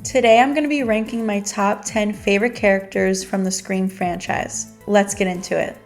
Today I'm going to be ranking my top 10 favorite characters from the Scream franchise. Let's get into it.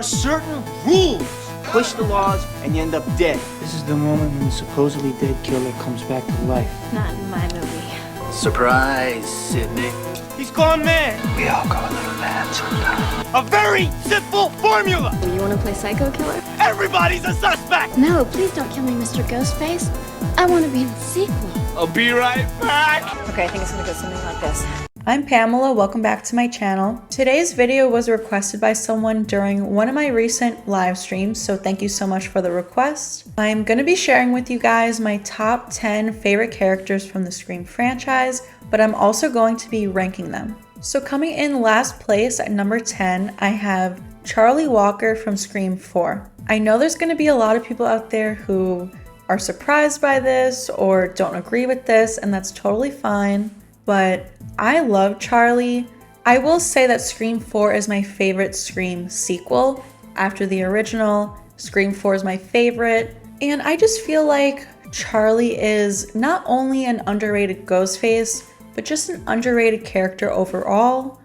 Certain rules. Push the laws and you end up dead. This is the moment when the supposedly dead killer comes back to life. Not in my movie. Surprise, Sydney. He's gone mad. We all go a little mad sometimes. A very simple formula. You want to play psycho killer? Everybody's a suspect. No, please don't kill me, Mr. Ghostface. I want to be in the sequel. I'll be right back. Okay, I think it's gonna go something like this. I'm Pamela, welcome back to my channel. Today's video was requested by someone during one of my recent live streams, so thank you so much for the request. I'm going to be sharing with you guys my top 10 favorite characters from the Scream franchise, but I'm also going to be ranking them. So coming in last place at number 10, I have Charlie Walker from Scream 4. I know there's going to be a lot of people out there who are surprised by this or don't agree with this, and that's totally fine. But I love Charlie. I will say that Scream 4 is my favorite Scream sequel. After the original, Scream 4 is my favorite. And I just feel like Charlie is not only an underrated Ghostface, but just an underrated character overall.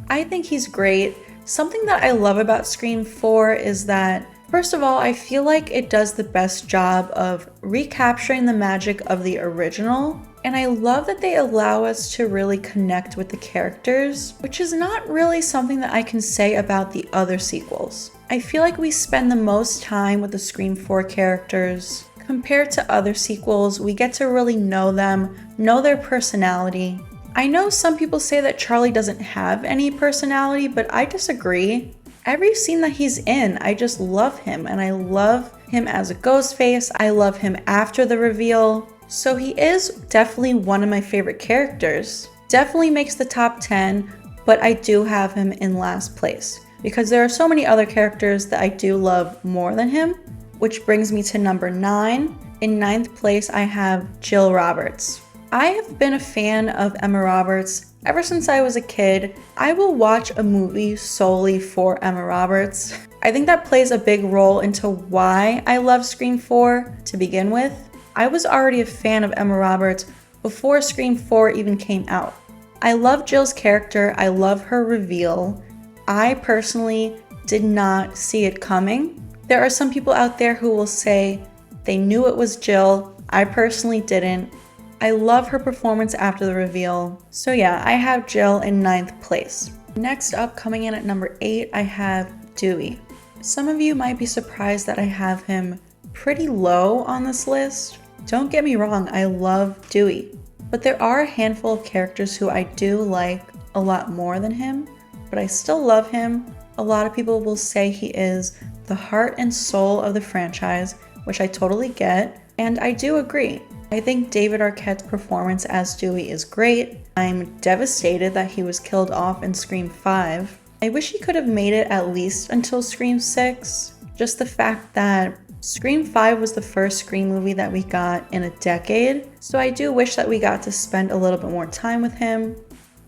I think he's great. Something that I love about Scream 4 is that, first of all, I feel like it does the best job of recapturing the magic of the original. And I love that they allow us to really connect with the characters, which is not really something that I can say about the other sequels. I feel like we spend the most time with the Scream 4 characters. Compared to other sequels, we get to really know them, know their personality. I know some people say that Charlie doesn't have any personality, but I disagree. Every scene that he's in, I just love him, and I love him as a Ghostface. I love him after the reveal. So he is definitely one of my favorite characters. Definitely makes the top 10, but I do have him in last place because there are so many other characters that I do love more than him, which brings me to number 9. In 9th place, I have Jill Roberts. I have been a fan of Emma Roberts ever since I was a kid. I will watch a movie solely for Emma Roberts. I think that plays a big role into why I love Scream 4 to begin with. I was already a fan of Emma Roberts before Scream 4 even came out. I love Jill's character, I love her reveal. I personally did not see it coming. There are some people out there who will say they knew it was Jill. I personally didn't. I love her performance after the reveal. So yeah, I have Jill in 9th place. Next up, coming in at number 8, I have Dewey. Some of you might be surprised that I have him pretty low on this list. Don't get me wrong, I love Dewey, but there are a handful of characters who I do like a lot more than him, but I still love him. A lot of people will say he is the heart and soul of the franchise, which I totally get, and I do agree. I think David Arquette's performance as Dewey is great. I'm devastated that he was killed off in Scream 5. I wish he could have made it at least until Scream 6. Just the fact that Scream 5 was the first Scream movie that we got in a decade, so I do wish that we got to spend a little bit more time with him.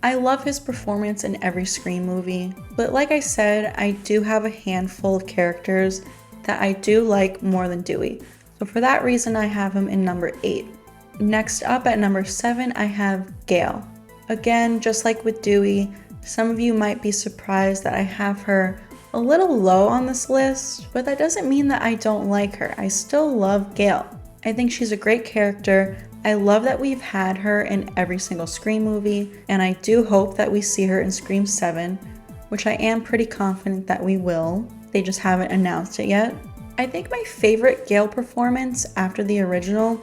I love his performance in every Scream movie, but like I said, I do have a handful of characters that I do like more than Dewey, so for that reason I have him in number 8. Next up at number 7, I have Gail. Again, just like with Dewey, some of you might be surprised that I have her a little low on this list, but that doesn't mean that I don't like her. I still love Gail. I think she's a great character. I love that we've had her in every single Scream movie, and I do hope that we see her in Scream 7, which I am pretty confident that we will. They just haven't announced it yet. I think my favorite Gail performance after the original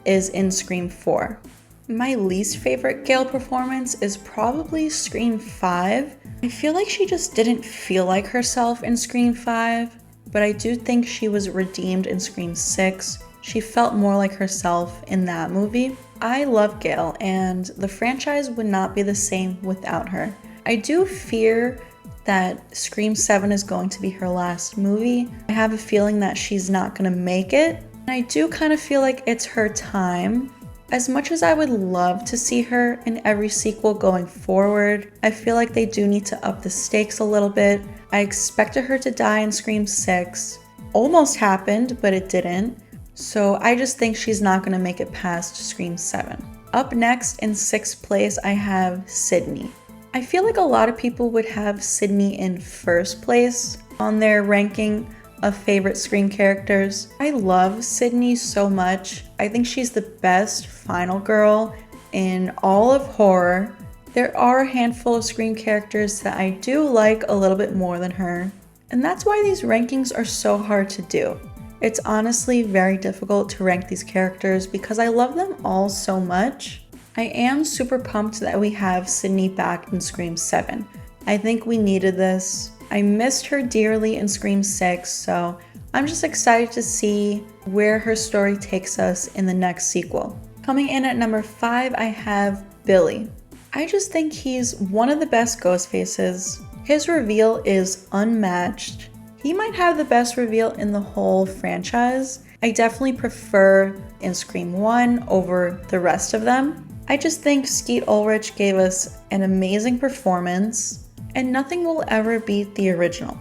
is in Scream 4. My least favorite Gail performance is probably Scream 5. I feel like she just didn't feel like herself in Scream 5, but I do think she was redeemed in Scream 6. She felt more like herself in that movie. I love Gail, and the franchise would not be the same without her. I do fear that Scream 7 is going to be her last movie. I have a feeling that she's not going to make it, and I do kind of feel like it's her time. As much as I would love to see her in every sequel going forward, I feel like they do need to up the stakes a little bit. I expected her to die in Scream 6. Almost happened, but it didn't. So I just think she's not gonna make it past Scream 7. Up next in 6th place, I have Sydney. I feel like a lot of people would have Sydney in 1st place on their ranking of favorite Scream characters. I love Sydney so much. I think she's the best final girl in all of horror. There are a handful of Scream characters that I do like a little bit more than her, and that's why these rankings are so hard to do. It's honestly very difficult to rank these characters because I love them all so much. I am super pumped that we have Sydney back in Scream 7. I think we needed this. I missed her dearly in Scream 6, so I'm just excited to see where her story takes us in the next sequel. Coming in at number 5, I have Billy. I just think he's one of the best ghost faces. His reveal is unmatched. He might have the best reveal in the whole franchise. I definitely prefer in Scream 1 over the rest of them. I just think Skeet Ulrich gave us an amazing performance, and nothing will ever beat the original.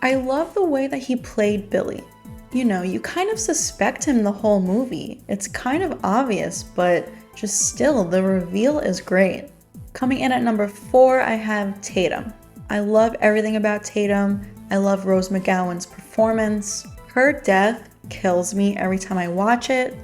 I love the way that he played Billy. You know, you kind of suspect him the whole movie. It's kind of obvious, but just still, the reveal is great. Coming in at number 4, I have Tatum. I love everything about Tatum. I love Rose McGowan's performance. Her death kills me every time I watch it.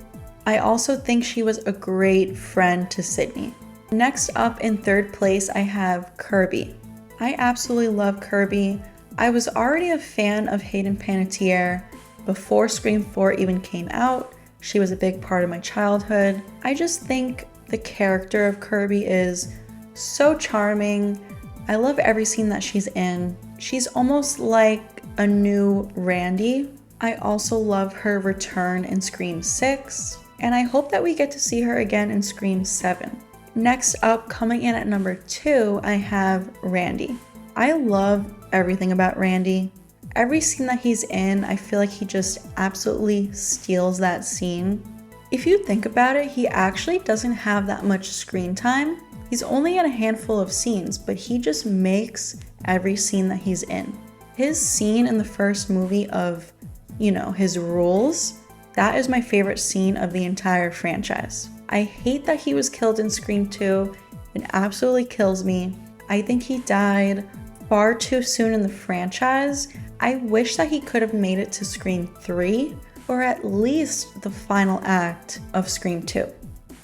I also think she was a great friend to Sydney. Next up in 3rd place, I have Kirby. I absolutely love Kirby. I was already a fan of Hayden Panettiere before Scream 4 even came out. She was a big part of my childhood. I just think the character of Kirby is so charming. I love every scene that she's in. She's almost like a new Randy. I also love her return in Scream 6, and I hope that we get to see her again in Scream 7. Next up, coming in at number 2, I have Randy. I love everything about Randy. Every scene that he's in, I feel like he just absolutely steals that scene. If you think about it, he actually doesn't have that much screen time. He's only in a handful of scenes, but he just makes every scene that he's in. His scene in the first movie of, his rules, that is my favorite scene of the entire franchise. I hate that he was killed in Scream 2. It absolutely kills me. I think he died far too soon in the franchise. I wish that he could have made it to Scream 3 or at least the final act of Scream 2.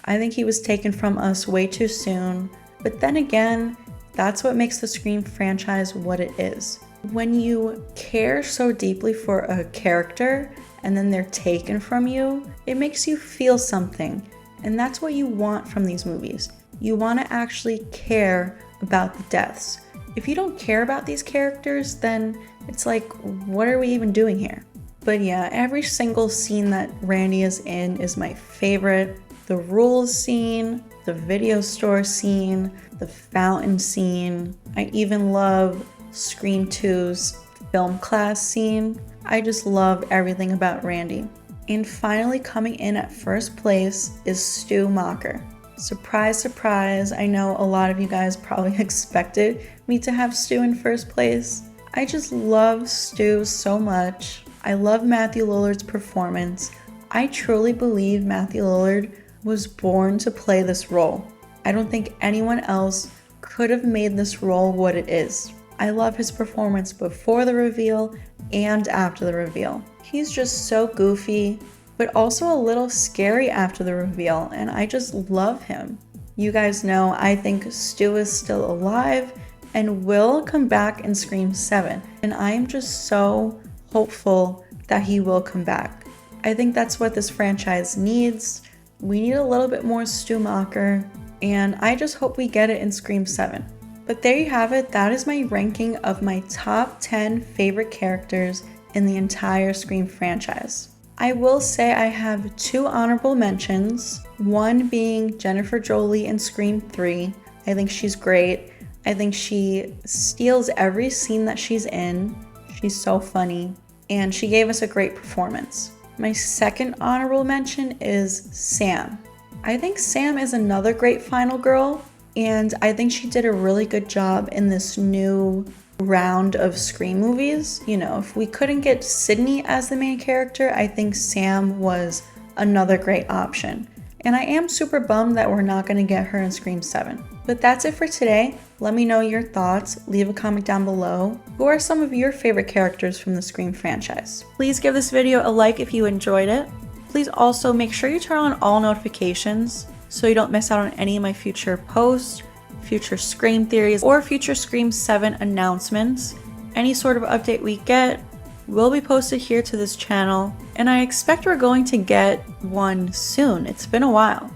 I think he was taken from us way too soon, but then again, that's what makes the Scream franchise what it is. When you care so deeply for a character and then they're taken from you, it makes you feel something. And that's what you want from these movies. You want to actually care about the deaths. If you don't care about these characters, then it's like, what are we even doing here? But yeah, every single scene that Randy is in is my favorite. The rules scene, the video store scene, the fountain scene. I even love Scream 2's film class scene. I just love everything about Randy. And finally coming in at 1st place is Stu Macher. Surprise, surprise, I know a lot of you guys probably expected me to have Stu in 1st place. I just love Stu so much. I love Matthew Lillard's performance. I truly believe Matthew Lillard was born to play this role. I don't think anyone else could have made this role what it is. I love his performance before the reveal and after the reveal. He's just so goofy, but also a little scary after the reveal, and I just love him. You guys know I think Stu is still alive and will come back in Scream 7, and I am just so hopeful that he will come back. I think that's what this franchise needs. We need a little bit more Stu Macher, and I just hope we get it in Scream 7. But there you have it. That is my ranking of my top 10 favorite characters in the entire Scream franchise. I will say I have 2 honorable mentions, one being Jennifer Jolie in Scream 3. I think she's great. I think she steals every scene that she's in. She's so funny, and she gave us a great performance. My second honorable mention is Sam. I think Sam is another great final girl, and I think she did a really good job in this new round of Scream movies. You know, if we couldn't get Sydney as the main character, I think Sam was another great option. And I am super bummed that we're not going to get her in Scream 7. But that's it for today. Let me know your thoughts. Leave a comment down below. Who are some of your favorite characters from the Scream franchise? Please give this video a like if you enjoyed it. Please also make sure you turn on all notifications so you don't miss out on any of my future posts, future Scream theories, or future Scream 7 announcements. Any sort of update we get will be posted here to this channel, and I expect we're going to get one soon. It's been a while.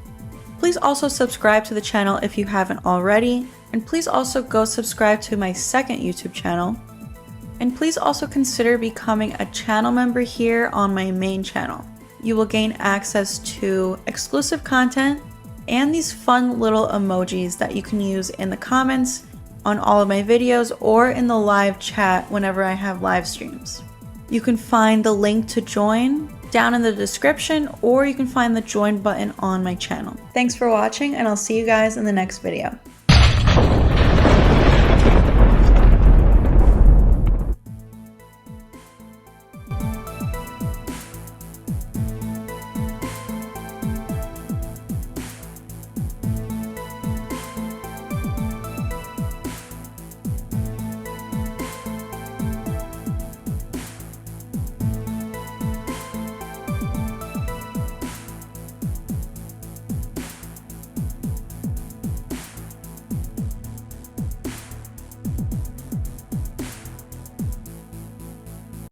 Please also subscribe to the channel if you haven't already, and please also go subscribe to my second YouTube channel. And please also consider becoming a channel member here on my main channel. You will gain access to exclusive content and these fun little emojis that you can use in the comments on all of my videos or in the live chat whenever I have live streams. You can find the link to join down in the description, or you can find the join button on my channel. Thanks for watching, and I'll see you guys in the next video.